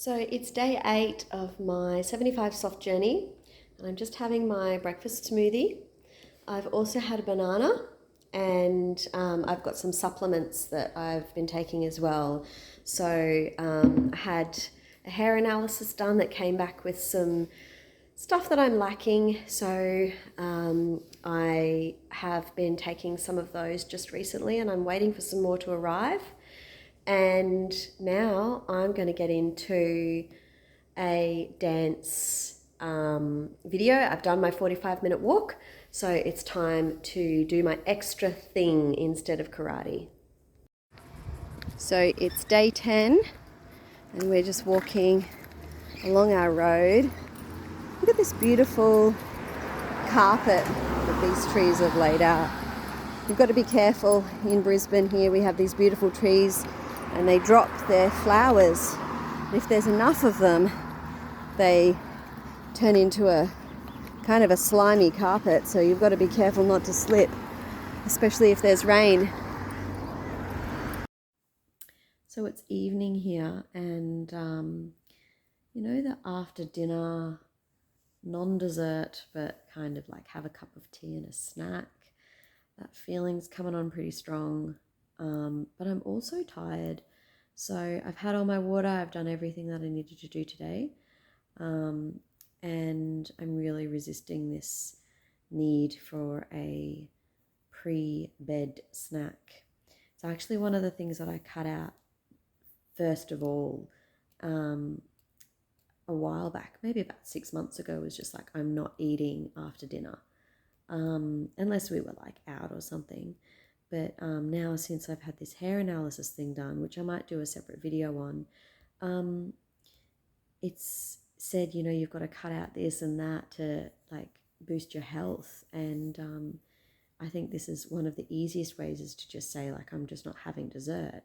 So it's day 8 of my 75 soft journey, and I'm just having my breakfast smoothie. I've also had a banana, and I've got some supplements that I've been taking as well. So I had a hair analysis done that came back with some stuff that I'm lacking. So I have been taking some of those just recently, and I'm waiting for some more to arrive. And now I'm going to get into a dance video. I've done my 45-minute walk, so it's time to do my extra thing instead of karate. So it's day 10 and we're just walking along our road. Look at this beautiful carpet that these trees have laid out. You've got to be careful in Brisbane here. We have these beautiful trees and they drop their flowers. And if there's enough of them, they turn into a kind of a slimy carpet. So you've got to be careful not to slip, especially if there's rain. So it's evening here, and you know, the after dinner non-dessert, but kind of like have a cup of tea and a snack. That feeling's coming on pretty strong, but I'm also tired. So I've had all my water, I've done everything that I needed to do today, and I'm really resisting this need for a pre-bed snack. It's actually one of the things that I cut out first of all a while back, maybe about 6 months ago, was just like, I'm not eating after dinner. Unless we were like out or something. But now, since I've had this hair analysis thing done, which I might do a separate video on, it's said, you know, you've got to cut out this and that to like boost your health. And I think this is one of the easiest ways, is to just say like, I'm just not having dessert,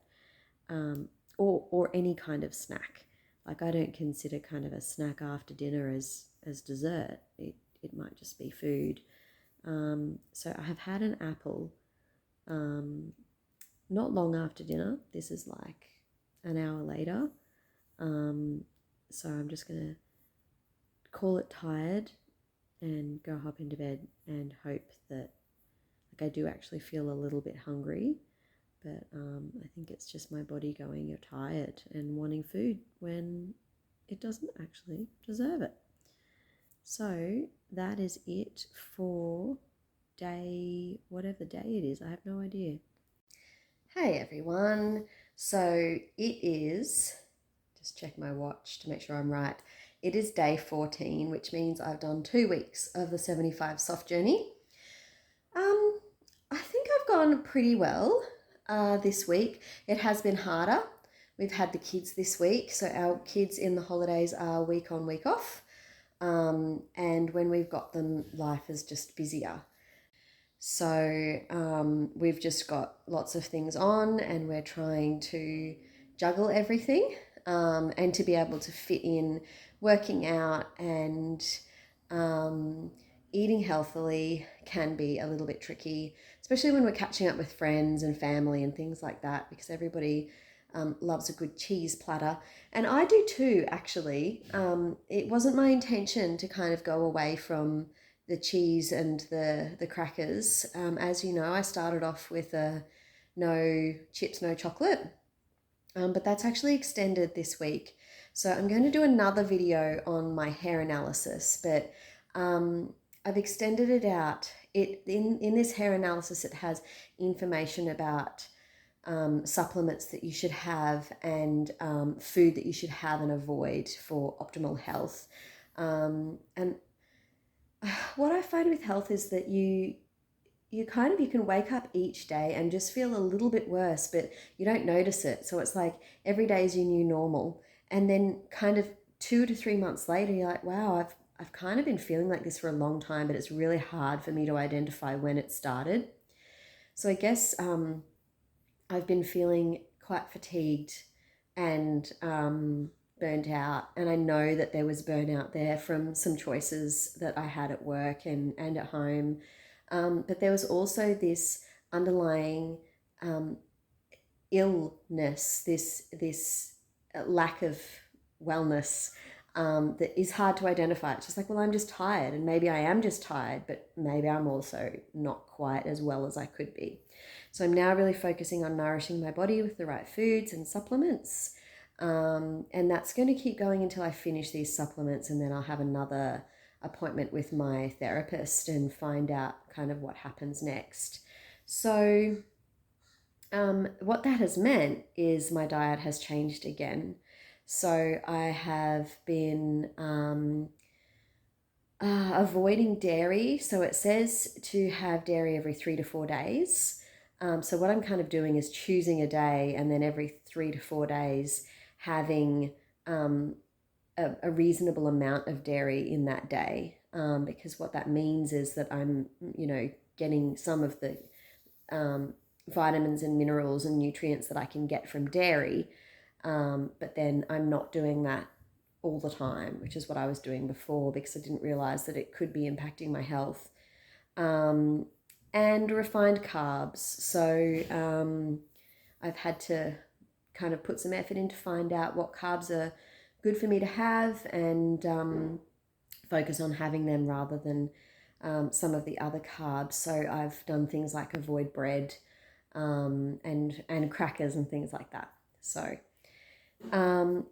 or any kind of snack. Like, I don't consider kind of a snack after dinner as dessert. It might just be food. So I have had an apple not long after dinner. This is like an hour later. So I'm just going to call it tired and go hop into bed and hope that, like, I do actually feel a little bit hungry. But I think it's just my body going, you're tired, and wanting food when it doesn't actually deserve it. So that is it for day, whatever day it is. I have no idea. Hey everyone. So it is, just check my watch to make sure I'm right. It is day 14, which means I've done 2 weeks of the 75 soft journey. I think I've gone pretty well this week. It has been harder. We've had the kids this week, so our kids in the holidays are week on, week off. And when we've got them, life is just busier. So we've just got lots of things on, and we're trying to juggle everything, and to be able to fit in working out and eating healthily can be a little bit tricky, especially when we're catching up with friends and family and things like that, because everybody loves a good cheese platter. And I do too, actually. It wasn't my intention to kind of go away from the cheese and the crackers. As you know, I started off with a no chips, no chocolate. But that's actually extended this week. So I'm going to do another video on my hair analysis, but I've extended it out. In this hair analysis, it has information about supplements that you should have, and food that you should have and avoid for optimal health. And what I find with health is that you can wake up each day and just feel a little bit worse, but you don't notice it. So it's like every day is your new normal. And then kind of 2 to 3 months later, you're like, wow, I've kind of been feeling like this for a long time, but it's really hard for me to identify when it started. So I guess I've been feeling quite fatigued and burnt out. And I know that there was burnout there from some choices that I had at work and at home. But there was also this underlying illness, this lack of wellness that is hard to identify. It's just like, well, I'm just tired, and maybe I am just tired, but maybe I'm also not quite as well as I could be. So I'm now really focusing on nourishing my body with the right foods and supplements. And that's going to keep going until I finish these supplements, and then I'll have another appointment with my therapist and find out kind of what happens next. So, what that has meant is my diet has changed again. So, I have been avoiding dairy. So, it says to have dairy every 3 to 4 days. So, what I'm kind of doing is choosing a day, and then every 3 to 4 days having a reasonable amount of dairy in that day, because what that means is that I'm, getting some of the vitamins and minerals and nutrients that I can get from dairy, but then I'm not doing that all the time, which is what I was doing before, because I didn't realize that it could be impacting my health. And refined carbs. So I've had to kind of put some effort in to find out what carbs are good for me to have, and focus on having them rather than some of the other carbs. So I've done things like avoid bread and crackers and things like that. So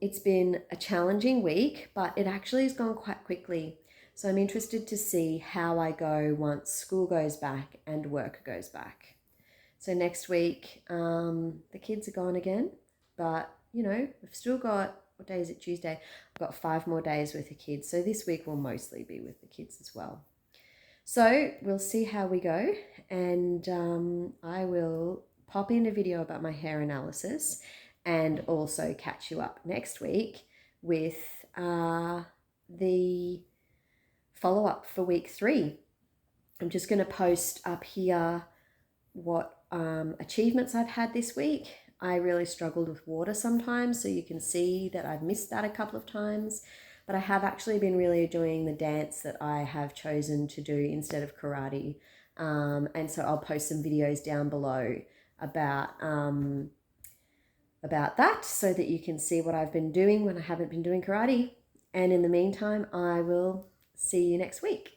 it's been a challenging week, but it actually has gone quite quickly. So I'm interested to see how I go once school goes back and work goes back. So next week, the kids are gone again, but we've still got, what day is it? Tuesday. I've got 5 more days with the kids. So this week will mostly be with the kids as well. So we'll see how we go, and I will pop in a video about my hair analysis, and also catch you up next week with the follow-up for week 3. I'm just going to post up here what achievements I've had this week. I really struggled with water sometimes, so you can see that I've missed that a couple of times, but I have actually been really enjoying the dance that I have chosen to do instead of karate. And so I'll post some videos down below about that, so that you can see what I've been doing when I haven't been doing karate. And in the meantime, I will see you next week.